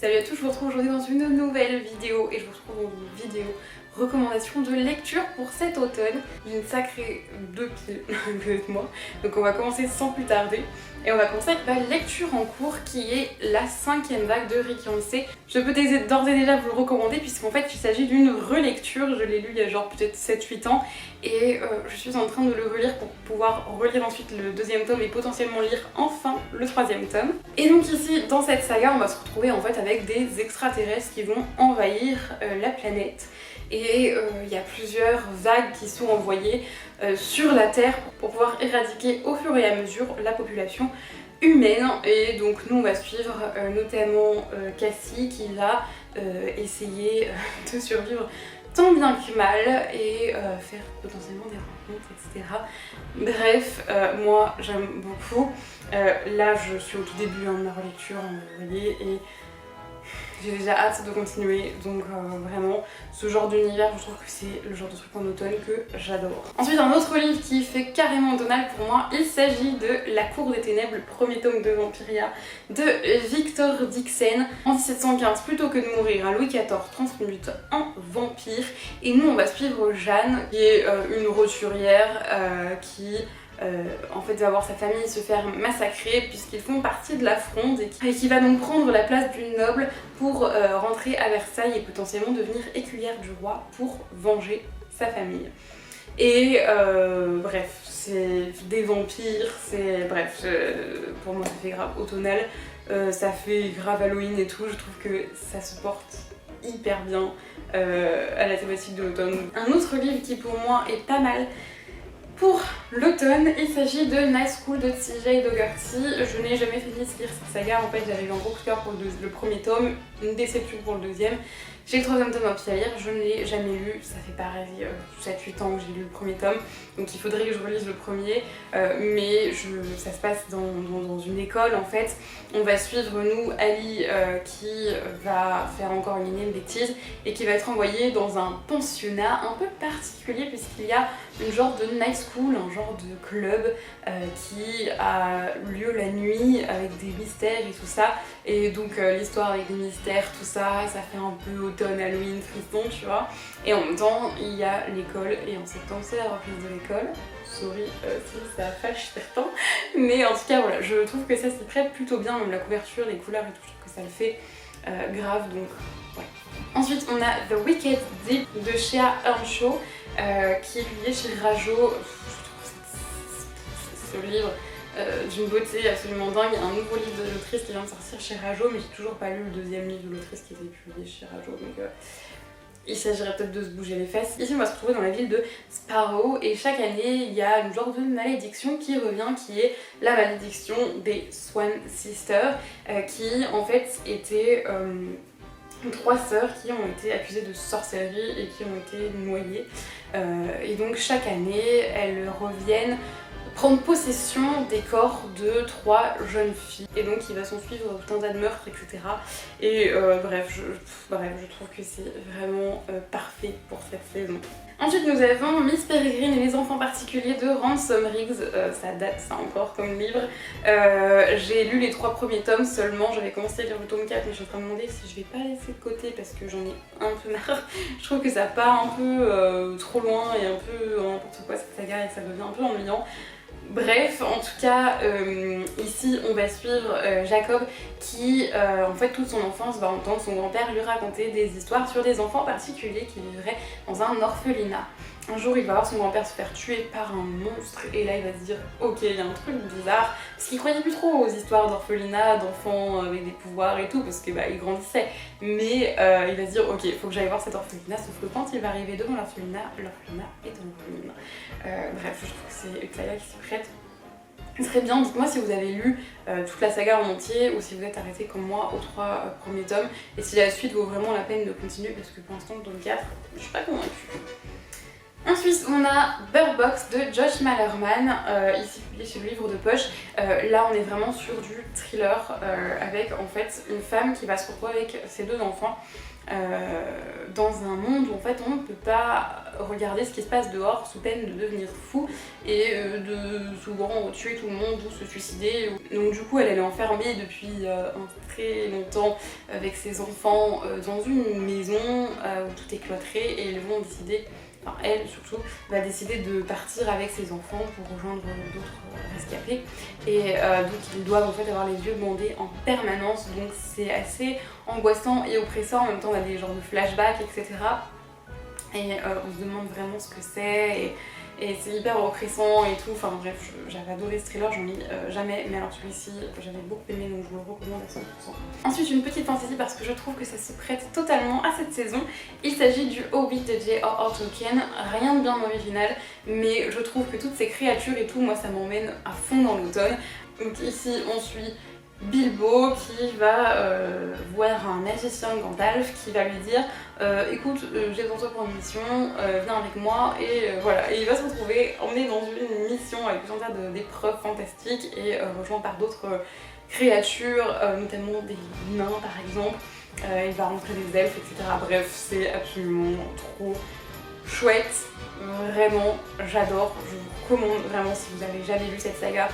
Salut à tous, je vous retrouve aujourd'hui dans une nouvelle vidéo et je vous retrouve dans une vidéo recommandation de lecture pour cet automne d'une sacrée 2 piles de moi. Donc on va commencer sans plus tarder et on va commencer avec ma lecture en cours qui est la 5e vague de Rick Yancey. Je peux d'ores et déjà vous le recommander puisqu'en fait il s'agit d'une relecture, je l'ai lu il y a genre peut-être 7-8 ans et je suis en train de le relire pour pouvoir relire ensuite le 2e tome et potentiellement lire enfin le 3e tome. Et donc ici dans cette saga on va se retrouver en fait avec des extraterrestres qui vont envahir la planète. Et il y a plusieurs vagues qui sont envoyées sur la Terre pour pouvoir éradiquer au fur et à mesure la population humaine. Et donc nous on va suivre notamment Cassie qui va essayer de survivre tant bien que mal et faire potentiellement des rencontres, etc. Bref, moi j'aime beaucoup. Là je suis au tout début de ma relecture, vous voyez, et j'ai déjà hâte de continuer, donc vraiment ce genre d'univers, je trouve que c'est le genre de truc en automne que j'adore. Ensuite un autre livre qui fait carrément automnal pour moi, il s'agit de La Cour des Ténèbres, le premier tome de Vampiria de Victor Dixon. En 1715, plutôt que de mourir à Louis XIV, transmute en vampire. Et nous on va suivre Jeanne, qui est une roturière qui en fait va voir sa famille se faire massacrer puisqu'ils font partie de la fronde et qui va donc prendre la place d'une noble pour rentrer à Versailles et potentiellement devenir écuyère du roi pour venger sa famille. Et bref, c'est des vampires, c'est bref, pour moi ça fait grave automnal, ça fait grave Halloween et tout, je trouve que ça se porte hyper bien à la thématique de l'automne. Un autre livre qui pour moi est pas mal pour l'automne, il s'agit de Night School de TJ Dougherty. Je n'ai jamais fini de lire cette saga, en fait j'avais eu un gros coup de cœur pour le premier tome, une déception pour le 2e. J'ai le 3e tome aussi à lire, je ne l'ai jamais lu, ça fait pareil 7-8 ans que j'ai lu le premier tome, donc il faudrait que je relise le premier, mais ça se passe dans une école en fait. On va suivre nous Ali qui va faire encore une énième bêtise et qui va être envoyé dans un pensionnat un peu particulier puisqu'il y a une genre de night school, un genre de club qui a lieu la nuit avec des mystères et tout ça. Et donc l'histoire avec des mystères, tout ça, ça fait un peu automne, Halloween, frisson, tu vois. Et en même temps, il y a l'école et en septembre c'est la reprise de l'école. Sorry si ça fâche certains. Mais en tout cas voilà, je trouve que ça s'y prête plutôt bien, même la couverture, les couleurs et tout, je trouve que ça le fait grave, donc ouais. Ensuite on a The Wicked Deep de Shea Earnshaw qui est publié chez Rajo. Je trouve ce livre d'une beauté absolument dingue. Il y a un nouveau livre de l'autrice qui vient de sortir chez Rajo, mais j'ai toujours pas lu le 2e livre de l'autrice qui était publié chez Rajo, donc il s'agirait peut-être de se bouger les fesses. Ici on va se retrouver dans la ville de Sparrow et chaque année il y a une genre de malédiction qui revient qui est la malédiction des Swan Sisters qui en fait étaient 3 sœurs qui ont été accusées de sorcellerie et qui ont été noyées. Et donc chaque année elles reviennent prendre possession des corps de 3 jeunes filles. Et donc il va s'en suivre tout un tas de meurtres, etc. Et bref, je trouve que c'est vraiment parfait pour cette saison. Ensuite nous avons Miss Peregrine et les enfants particuliers de Ransom Riggs. Ça date ça encore comme livre. J'ai lu les 3 premiers tomes seulement, j'avais commencé à lire le tome 4 mais je suis en train de me demander si je vais pas laisser de côté parce que j'en ai un peu marre. Je trouve que ça part un peu trop loin et un peu n'importe quoi cette saga et que ça devient un peu ennuyant. Bref, en tout cas, ici on va suivre Jacob qui, en fait, toute son enfance va entendre son grand-père lui raconter des histoires sur des enfants particuliers qui vivraient dans un orphelinat. Un jour, il va voir son grand-père se faire tuer par un monstre et là il va se dire ok, il y a un truc bizarre parce qu'il croyait plus trop aux histoires d'orphelinat, d'enfants avec des pouvoirs et tout parce que il grandissait. Mais il va se dire ok, il faut que j'aille voir cet orphelinat, sauf que quand il va arriver devant l'orphelinat est en ruine. Bref, je trouve que c'est une saga qui s'y prête très bien. Dites-moi si vous avez lu toute la saga en entier ou si vous êtes arrêté comme moi aux 3 premiers tomes et si la suite vaut vraiment la peine de continuer parce que pour l'instant le tome 4, je suis pas convaincue. Ensuite, on a Bird Box de Josh Malerman, ici publié chez le Livre de Poche. Là, on est vraiment sur du thriller avec en fait une femme qui va se retrouver avec ses 2 enfants dans un monde où en fait on ne peut pas regarder ce qui se passe dehors sous peine de devenir fou et de souvent tuer tout le monde ou se suicider. Donc du coup, elle est enfermée depuis un très longtemps avec ses enfants dans une maison où tout est cloîtré et ils vont décider. Enfin, elle surtout, va décider de partir avec ses enfants pour rejoindre d'autres rescapés. Et donc ils doivent en fait avoir les yeux bandés en permanence, donc c'est assez angoissant et oppressant. En même temps on a des genres de flashbacks, etc. Et on se demande vraiment ce que c'est. Et c'est hyper oppressant et tout, enfin bref, j'avais adoré ce thriller, j'en lis jamais, mais alors celui-ci j'avais beaucoup aimé donc je vous le recommande à 100%. Ensuite une petite fantaisie parce que je trouve que ça se prête totalement à cette saison. Il s'agit du Hobbit de J.R.R. Tolkien, rien de bien original, mais je trouve que toutes ces créatures et tout, moi ça m'emmène à fond dans l'automne. Donc ici on suit Bilbo qui va voir un magicien Gandalf qui va lui dire écoute, j'ai besoin de toi pour une mission, viens avec moi et voilà. Et il va se retrouver emmené dans une mission avec tout un tas d'épreuves fantastiques et rejoint par d'autres créatures, notamment des nains par exemple. Il va rencontrer des elfes, etc. Bref, c'est absolument trop chouette, vraiment, j'adore. Je vous recommande vraiment si vous n'avez jamais lu cette saga.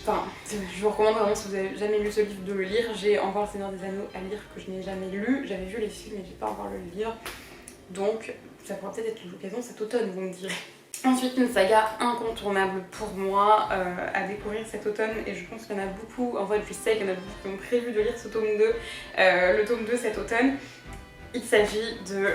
Enfin, je vous recommande vraiment si vous n'avez jamais lu ce livre de le lire. J'ai encore Le Seigneur des Anneaux à lire que je n'ai jamais lu. J'avais vu les films mais j'ai pas encore lu le livre. Donc ça pourrait peut-être être l'occasion cet automne, vous me direz. Ensuite, une saga incontournable pour moi à découvrir cet automne et je pense qu'il y en a beaucoup, en fait je sais qu'il y en a beaucoup qui ont prévu de lire ce tome 2, le tome 2 cet automne. Il s'agit de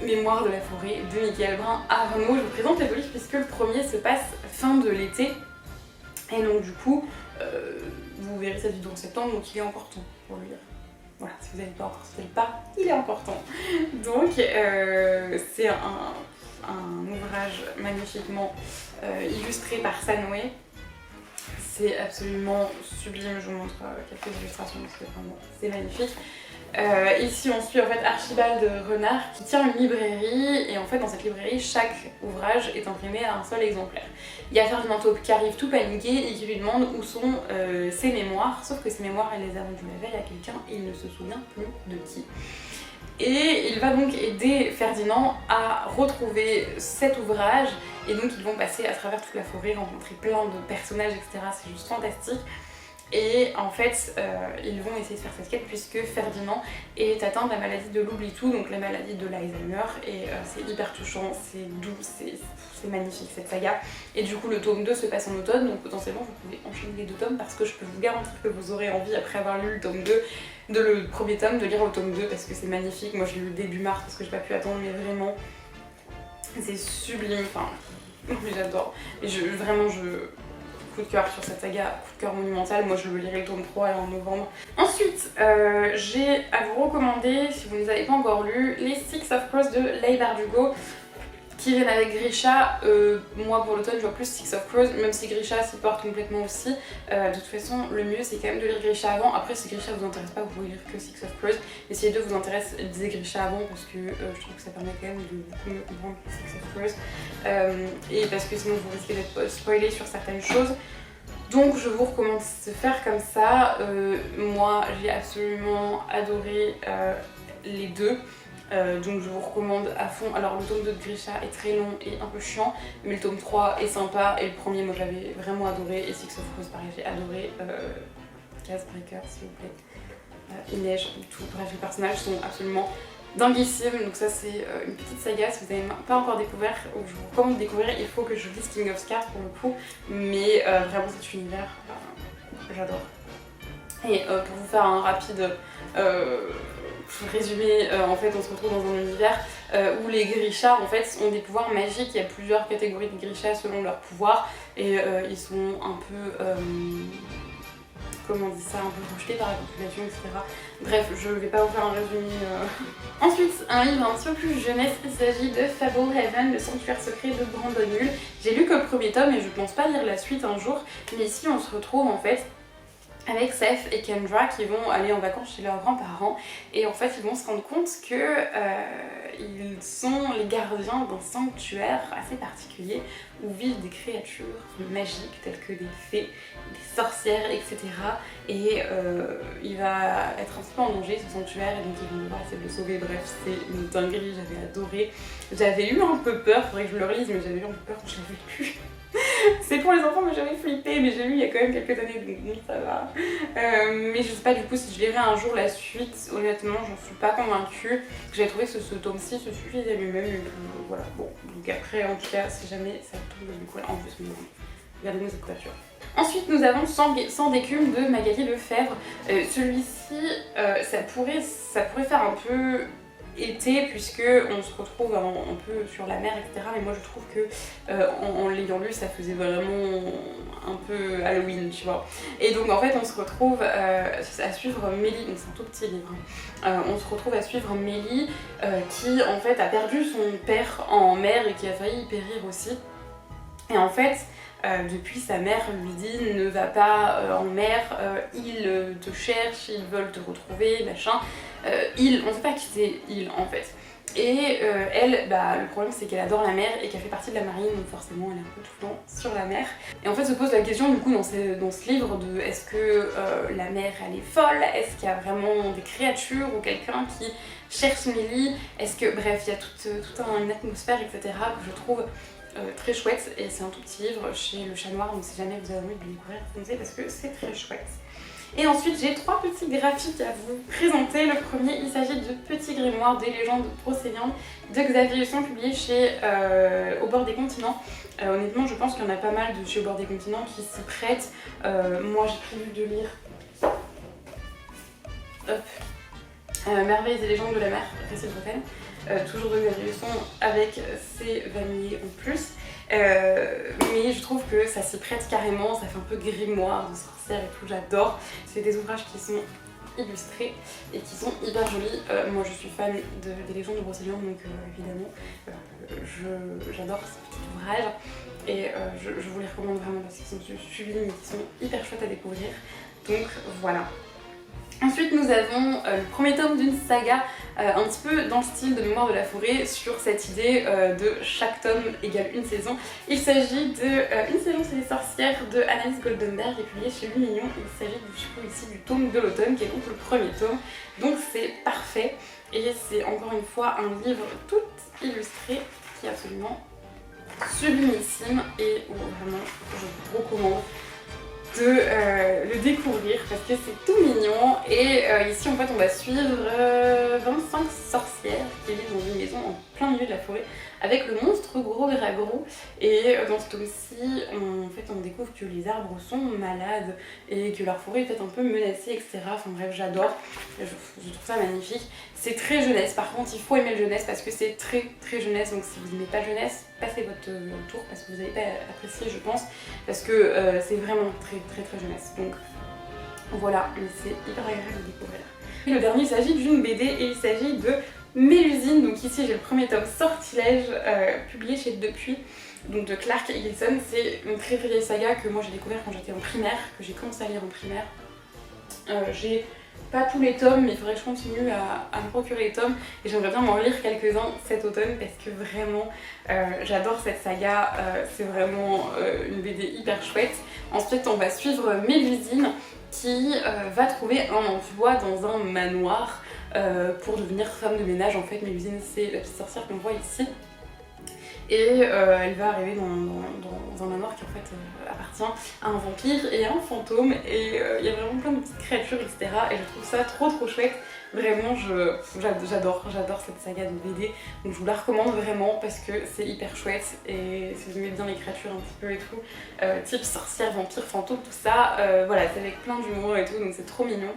Mémoire de la forêt de Michael Brun Arnaud. Je vous présente les 2 livres puisque le premier se passe fin de l'été. Et donc du coup, vous verrez cette vidéo en septembre, donc il est encore temps pour le lire. Voilà, si vous n'avez pas encore sauté le pas, il est encore temps. Donc c'est un ouvrage magnifiquement illustré par Sanoé. C'est absolument sublime, je vous montre quelques illustrations parce que vraiment c'est magnifique. Ici on suit en fait Archibald Renard qui tient une librairie et en fait dans cette librairie chaque ouvrage est imprimé à un seul exemplaire. Il y a Ferdinand Taupe qui arrive tout paniqué et qui lui demande où sont ses mémoires, sauf que ses mémoires elle les a rendues la veille à quelqu'un et il ne se souvient plus de qui. Et il va donc aider Ferdinand à retrouver cet ouvrage et donc ils vont passer à travers toute la forêt, rencontrer plein de personnages, etc. C'est juste fantastique. Et en fait, ils vont essayer de faire cette quête puisque Ferdinand est atteint de la maladie de l'oubli-tout, donc la maladie de l'Alzheimer, et c'est hyper touchant, c'est doux, c'est magnifique cette saga. Et du coup, le tome 2 se passe en automne, donc potentiellement vous pouvez enchaîner les 2 tomes parce que je peux vous garantir que vous aurez envie, après avoir lu le tome 2, le premier tome, de lire le tome 2 parce que c'est magnifique. Moi, je l'ai lu début mars parce que j'ai pas pu attendre, mais vraiment, c'est sublime, enfin, j'adore. Et vraiment, coup de cœur sur cette saga, coup de cœur monumental. Moi je le lirai le tome 3 en novembre. Ensuite, j'ai à vous recommander, si vous ne les avez pas encore lus, les Six of Crows de Leigh Bardugo qui viennent avec Grisha. Moi pour l'automne je vois plus Six of Crows, même si Grisha s'y porte complètement aussi. De toute façon le mieux c'est quand même de lire Grisha avant. Après si Grisha vous intéresse pas vous pouvez lire que Six of Crows, mais si les deux vous intéressent lisez Grisha avant parce que je trouve que ça permet quand même de beaucoup mieux comprendre Six of Crows et parce que sinon vous risquez d'être spoilé sur certaines choses. Donc je vous recommande de faire comme ça. Moi j'ai absolument adoré les deux. Donc je vous recommande à fond. Alors le tome 2 de Grisha est très long et un peu chiant, mais le tome 3 est sympa et le premier moi j'avais vraiment adoré et Six of Crows pareil j'ai adoré. Casebreaker s'il vous plaît, il neige, tout, bref les personnages sont absolument dinguissimes. Donc ça c'est une petite saga, si vous n'avez pas encore découvert ou je vous recommande de découvrir, il faut que je lise King of Scars pour le coup, mais vraiment cet univers j'adore. Et pour vous faire un rapide résumé, en fait on se retrouve dans un univers où les Grisha en fait ont des pouvoirs magiques. Il y a plusieurs catégories de Grisha selon leurs pouvoirs et ils sont un peu comment on dit ça, un peu rejetés par la population, etc. Bref, je vais pas vous faire un résumé. Ensuite, un livre un petit peu plus jeunesse, il s'agit de Fablehaven, le sanctuaire secret de Brandon Mull. J'ai lu que le premier tome et je pense pas lire la suite un jour, mais ici on se retrouve en fait avec Seth et Kendra qui vont aller en vacances chez leurs grands-parents et en fait ils vont se rendre compte que ils sont les gardiens d'un sanctuaire assez particulier où vivent des créatures magiques telles que des fées, des sorcières, etc. Et il va être un petit peu en danger ce sanctuaire et donc ils vont devoir essayer de le sauver. Bref, c'est une dinguerie, j'avais adoré. J'avais eu un peu peur, faudrait que je le relise, mais j'avais eu un peu peur quand je l'avais lu. C'est pour les enfants, mais j'avais flippé, mais j'ai lu il y a quand même quelques années, donc bon, ça va. Mais je sais pas du coup si je lirai un jour la suite, honnêtement, j'en suis pas convaincue. J'avais trouvé que ce tome-ci se suffisait lui-même, et voilà, bon. Donc après, en tout cas, si jamais ça tombe de découvrir, en plus, regardez-moi cette couverture. Ensuite, nous avons Sang d'écume de Magali Lefebvre. Celui-ci, ça pourrait faire un peu été puisque on se retrouve un peu sur la mer, etc. Mais moi je trouve que en l'ayant lu ça faisait vraiment un peu Halloween, tu vois. Et donc en fait on se retrouve à suivre Mélie, donc c'est un tout petit livre. On se retrouve à suivre Mélie qui en fait a perdu son père en mer et qui a failli y périr aussi. Et en fait depuis sa mère lui dit ne va pas en mer, ils te cherchent, ils veulent te retrouver, machin. On ne sait pas qui c'est il en fait. Et elle, le problème c'est qu'elle adore la mer et qu'elle fait partie de la marine, donc forcément elle est un peu tout le temps sur la mer. Et en fait se pose la question du coup dans ce livre de est-ce que la mer elle est folle, est-ce qu'il y a vraiment des créatures ou quelqu'un qui cherche Mélie, est-ce que bref il y a toute une atmosphère etc que je trouve très chouette et c'est un tout petit livre chez Le Chat Noir donc si jamais vous avez envie de le découvrir foncez parce que c'est très chouette. Et ensuite j'ai 3 petits graphiques à vous présenter. Le premier il s'agit de Petit Grimoire des légendes procéliantes de Xavier Husson publié chez Au bord des continents. Honnêtement je pense qu'il y en a pas mal de chez Au bord des continents qui s'y prêtent. Moi j'ai prévu de lire Merveilles et légendes de la mer, récit de Bretagne. Toujours de Xavier Husson avec ses vanillés en plus. Mais je trouve que ça s'y prête carrément, ça fait un peu grimoire de sorcière et tout, j'adore. C'est des ouvrages qui sont illustrés et qui sont hyper jolis. Moi je suis fan des légendes de Brocéliande donc évidemment j'adore ce petit ouvrage et je vous les recommande vraiment parce qu'ils sont sublimes et qui sont hyper chouettes à découvrir. Donc voilà. Ensuite nous avons le premier tome d'une saga un petit peu dans le style de Mémoire de la forêt sur cette idée de chaque tome égale une saison. Il s'agit de Une saison c'est les sorcières de Anaïs Goldenberg qui est publié chez Luminion. Il s'agit du coup ici du tome de l'automne qui est donc le premier tome. Donc c'est parfait et c'est encore une fois un livre tout illustré qui est absolument sublimissime et où vraiment je vous recommande de le découvrir parce que c'est tout mignon et ici en fait on va suivre 25 sorcières qui vivent dans une maison en plein milieu de la forêt avec le monstre gros Gragrou et dans ce tome-ci on découvre que les arbres sont malades et que leur forêt est peut-être un peu menacée etc. Enfin bref j'adore, je trouve ça magnifique. C'est très jeunesse, par contre il faut aimer le jeunesse parce que c'est très très jeunesse donc si vous n'aimez pas jeunesse, passez votre tour parce que vous n'allez pas apprécier je pense parce que c'est vraiment très très très jeunesse donc voilà, mais c'est hyper agréable de découvrir. Et le dernier il s'agit d'une BD et il s'agit de Mélusine, donc ici j'ai le premier tome Sortilège publié chez Depuis donc de Clark Gilson. C'est une très vieille saga que moi j'ai découvert quand j'étais en primaire, que j'ai commencé à lire en primaire. J'ai pas tous les tomes mais il faudrait que je continue à me procurer les tomes et j'aimerais bien m'en lire quelques-uns cet automne parce que vraiment j'adore cette saga, c'est vraiment une BD hyper chouette. Ensuite on va suivre Mélusine qui va trouver un emploi dans un manoir pour devenir femme de ménage. En fait Mélusine c'est la petite sorcière qu'on voit ici. Et elle va arriver dans un manoir qui en fait appartient à un vampire et à un fantôme et il y a vraiment plein de petites créatures etc. Et je trouve ça trop chouette, vraiment j'adore cette saga de BD donc je vous la recommande vraiment parce que c'est hyper chouette et si vous aimez bien les créatures un petit peu et tout, type sorcière, vampire, fantôme, tout ça, voilà c'est avec plein d'humour et tout donc c'est trop mignon.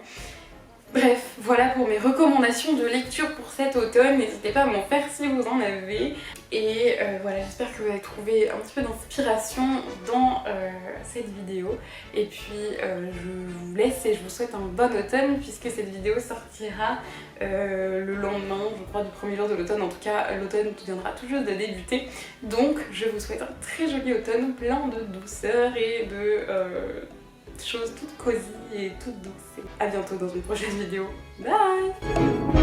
Bref, voilà pour mes recommandations de lecture pour cet automne, n'hésitez pas à m'en faire si vous en avez. Et voilà, j'espère que vous avez trouvé un petit peu d'inspiration dans cette vidéo. Et puis je vous laisse et je vous souhaite un bon automne puisque cette vidéo sortira le lendemain, je crois, du premier jour de l'automne. En tout cas, l'automne viendra tout juste de débuter. Donc je vous souhaite un très joli automne, plein de douceur et choses toutes cosy et toutes douces. Et à bientôt dans une prochaine vidéo. Bye!